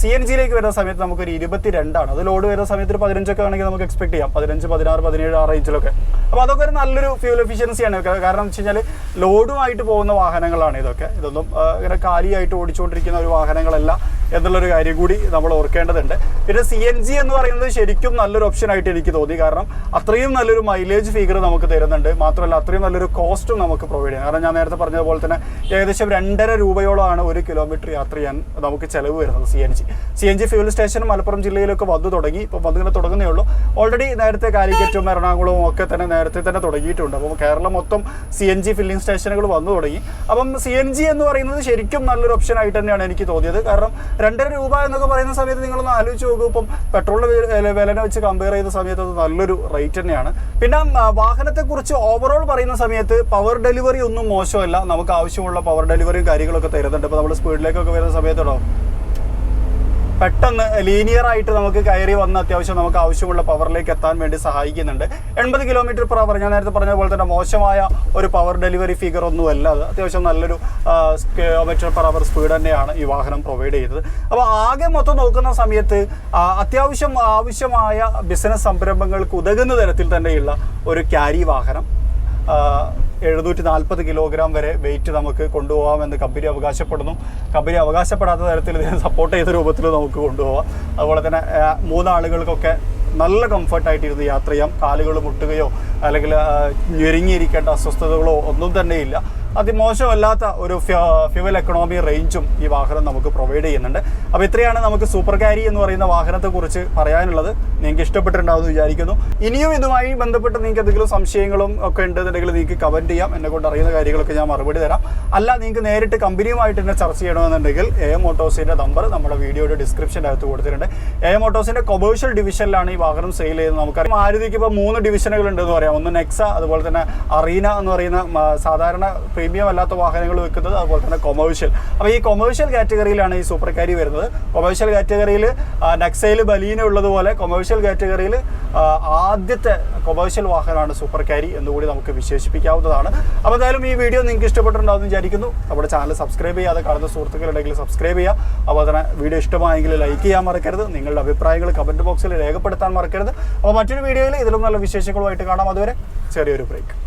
CNGയിലേക്ക് വരുന്ന സമയത്ത് നമുക്കൊരു 22 ആണ്. അത് ലോഡ് വരുന്ന സമയത്ത് ഒരു 15 ഒക്കെ ആണെങ്കിൽ നമുക്ക് എക്സ്പെക്ട് ചെയ്യാം. 15, 16, 17 ആ റേഞ്ചിലൊക്കെ. അപ്പോൾ അതൊക്കെ ഒരു നല്ലൊരു ഫ്യൂൽ എഫിഷ്യൻസിയാണ്. കാരണം എന്ന് വെച്ച് കഴിഞ്ഞാൽ ലോഡുമായിട്ട് പോകുന്ന വാഹനങ്ങളാണ് ഇതൊക്കെ. ഇതൊന്നും ഇങ്ങനെ കാലിയായിട്ട് ഓടിച്ചുകൊണ്ടിരിക്കുന്ന ഒരു വാഹനങ്ങളല്ല എന്നുള്ളൊരു കാര്യം കൂടി നമ്മൾ ഓർക്കേണ്ടതുണ്ട്. പിന്നെ CNG എന്ന് പറയുന്നത് ശരിക്കും നല്ലൊരു ഓപ്ഷൻ ആയിട്ട് എനിക്ക് തോന്നി. കാരണം അത്രയും നല്ലൊരു മൈലേജ് ഫിഗർ നമുക്ക് തരുന്നുണ്ട്. മാത്രമല്ല അത്രയും നല്ലൊരു കോസ്റ്റും നമുക്ക് പ്രൊവൈഡ് ചെയ്യും. കാരണം ഞാൻ നേരത്തെ പറഞ്ഞതുപോലെ തന്നെ ഏകദേശം 2.5 രൂപയോളമാണ് 1 കിലോമീറ്റർ യാത്ര ചെയ്യാൻ നമുക്ക് ചിലവ് വരുന്നത് CNG ഫ്യൂൽ സ്റ്റേഷൻ മലപ്പുറം ജില്ലയിലൊക്കെ വന്നു തുടങ്ങി. ഇപ്പം വന്നിങ്ങനെ തുടങ്ങുന്നേ ഉള്ളൂ. ഓൾറെഡി നേരത്തെ കാലിക്കറ്റും എറണാകുളവും ഒക്കെ തന്നെ നേരത്തെ തന്നെ തുടങ്ങിയിട്ടുണ്ട്. അപ്പോൾ കേരളം മൊത്തം CNG ഫില്ലിംഗ് സ്റ്റേഷനുകൾ വന്നു തുടങ്ങി. അപ്പം CNG എന്ന് പറയുന്നത് ശരിക്കും നല്ലൊരു ഓപ്ഷൻ ആയിട്ട് തന്നെയാണ് എനിക്ക് തോന്നിയത്. കാരണം 2.5 രൂപ എന്നൊക്കെ പറയുന്ന സമയത്ത് നിങ്ങളൊന്ന് ആലോചിച്ച് നോക്കും. ഇപ്പം പെട്രോളിൻ്റെ വിലനെ വെച്ച് കമ്പയർ ചെയ്ത സമയത്ത് അത് നല്ലൊരു റേറ്റ് തന്നെയാണ്. പിന്നെ വാഹനത്തെക്കുറിച്ച് ഓവറോൾ പറയുന്ന സമയത്ത് പവർ ഡെലിവറി ഒന്നും മോശമല്ല. നമുക്ക് ആവശ്യമുള്ള പവർ ഡെലിവറിയും കാര്യങ്ങളൊക്കെ തരുന്നുണ്ട്. ഇപ്പോൾ നമ്മൾ സ്പീഡിലേക്കൊക്കെ വരുന്ന സമയത്തുണ്ടോ പെട്ടെന്ന് ലീനിയർ ആയിട്ട് നമുക്ക് കയറി വന്ന് അത്യാവശ്യം നമുക്ക് ആവശ്യമുള്ള പവറിലേക്ക് എത്താൻ വേണ്ടി സഹായിക്കുന്നുണ്ട്. 80 km/h ഞാൻ നേരത്തെ പറഞ്ഞ പോലെ തന്നെ മോശമായ ഒരു പവർ ഡെലിവറി ഫിഗർ ഒന്നുമല്ല. അത് അത്യാവശ്യം നല്ലൊരു km/h സ്പീഡ് തന്നെയാണ് ഈ വാഹനം പ്രൊവൈഡ് ചെയ്തത്. അപ്പോൾ ആകെ മൊത്തം നോക്കുന്ന സമയത്ത് അത്യാവശ്യം ആവശ്യമായ ബിസിനസ് സംരംഭങ്ങൾക്ക് ഉതകുന്ന തരത്തിൽ തന്നെയുള്ള ഒരു ക്യാരി വാഹനം. 740 കിലോഗ്രാം വരെ വെയിറ്റ് നമുക്ക് കൊണ്ടുപോകാമെന്ന് കമ്പനി അവകാശപ്പെടുന്നു. കമ്പനി അവകാശപ്പെടാത്ത തരത്തിൽ ഇതിനെ സപ്പോർട്ട് ചെയ്ത രൂപത്തിൽ നമുക്ക് കൊണ്ടുപോകാം. അതുപോലെ തന്നെ 3 ആളുകൾക്കൊക്കെ നല്ല കംഫർട്ടായിട്ടിരുന്ന് യാത്ര ചെയ്യാം. കാലുകൾ മുട്ടുകയോ അല്ലെങ്കിൽ ഞെരുങ്ങിയിരിക്കേണ്ട അസ്വസ്ഥതകളോ ഒന്നും തന്നെയില്ല. അതിമോശമല്ലാത്ത ഒരു ഫ്യൂവൽ എക്കണോമി റേഞ്ചും ഈ വാഹനം നമുക്ക് പ്രൊവൈഡ് ചെയ്യുന്നുണ്ട്. അപ്പോൾ ഇത്രയാണ് നമുക്ക് സൂപ്പർ ക്യാരി എന്ന് പറയുന്ന വാഹനത്തെക്കുറിച്ച് പറയാനുള്ളത്. നിങ്ങൾക്ക് ഇഷ്ടപ്പെട്ടിട്ടുണ്ടാവുമെന്ന് വിചാരിക്കുന്നു. ഇനിയും ഇതുമായി ബന്ധപ്പെട്ട് നിങ്ങൾക്ക് എന്തെങ്കിലും സംശയങ്ങളും ഒക്കെ ഉണ്ടെന്നുണ്ടെങ്കിൽ നിങ്ങൾക്ക് കമൻറ്റ് ചെയ്യാം. എന്നെക്കൊണ്ട് അറിയുന്ന കാര്യങ്ങളൊക്കെ ഞാൻ മറുപടി തരാം. അല്ല നിങ്ങൾക്ക് നേരിട്ട് കമ്പനിയുമായിട്ട് തന്നെ ചർച്ച ചെയ്യണമെന്നുണ്ടെങ്കിൽ AM മോട്ടോഴ്സിൻ്റെ നമ്പർ നമ്മുടെ വീഡിയോയുടെ ഡിസ്ക്രിപ്ഷൻ്റെ അകത്ത് കൊടുത്തിട്ടുണ്ട്. AM മോട്ടോഴ്സിൻ്റെ കൊമേഴ്ഷ്യൽ ഡിവിഷനിലാണ് ഈ വാഹനം സെയിൽ ചെയ്യുന്നത്. നമുക്കറിയാം മാരുതിക്ക് ഇപ്പോൾ 3 ഡിവിഷനുകൾ ഉണ്ടെന്ന് പറയാം. ഒന്ന് നെക്സ, അതുപോലെ തന്നെ അറീന എന്ന് പറയുന്ന സാധാരണ പ്രീമിയം അല്ലാത്ത വാഹനങ്ങൾ വെക്കുന്നത്, അതുപോലെ തന്നെ കൊമേഴ്ഷ്യൽ. അപ്പോൾ ഈ കൊമേഴ്ഷ്യൽ കാറ്റഗറിയിലാണ് ഈ സൂപ്പർ ക്യാരി വരുന്നത്. കൊമേഴ്ഷ്യൽ കാറ്റഗറിയിൽ നെക്സൈൽ ബലീന ഉള്ളതുപോലെ കൊമേഴ്ഷ്യൽ കാറ്റഗറിയിൽ ആദ്യത്തെ കൊമേഴ്ഷ്യൽ വാഹനമാണ് സൂപ്പർ ക്യാരി എന്നുകൂടി നമുക്ക് വിശേഷിപ്പിക്കാവുന്നതാണ്. അപ്പോൾ എന്തായാലും ഈ വീഡിയോ നിങ്ങൾക്ക് ഇഷ്ടപ്പെട്ടിട്ടുണ്ടാകുമെന്ന് വിചാരിക്കുന്നു. നമ്മുടെ ചാനൽ സബ്സ്ക്രൈബ് ചെയ്യാതെ കാണുന്ന സുഹൃത്തുക്കളുണ്ടെങ്കിൽ സബ്സ്ക്രൈബ് ചെയ്യുക. അതുപോലെ തന്നെ വീഡിയോ ഇഷ്ടമായെങ്കിൽ ലൈക്ക് ചെയ്യാൻ മറക്കരുത്. നിങ്ങളുടെ അഭിപ്രായങ്ങൾ കമൻറ്റ് ബോക്സിൽ രേഖപ്പെടുത്താൻ മറക്കരുത്. അപ്പോൾ മറ്റൊരു വീഡിയോയിൽ ഇതിലും നല്ല വിശേഷങ്ങളുമായിട്ട് കാണാം. അതുവരെ ചെറിയൊരു ബ്രേക്ക്.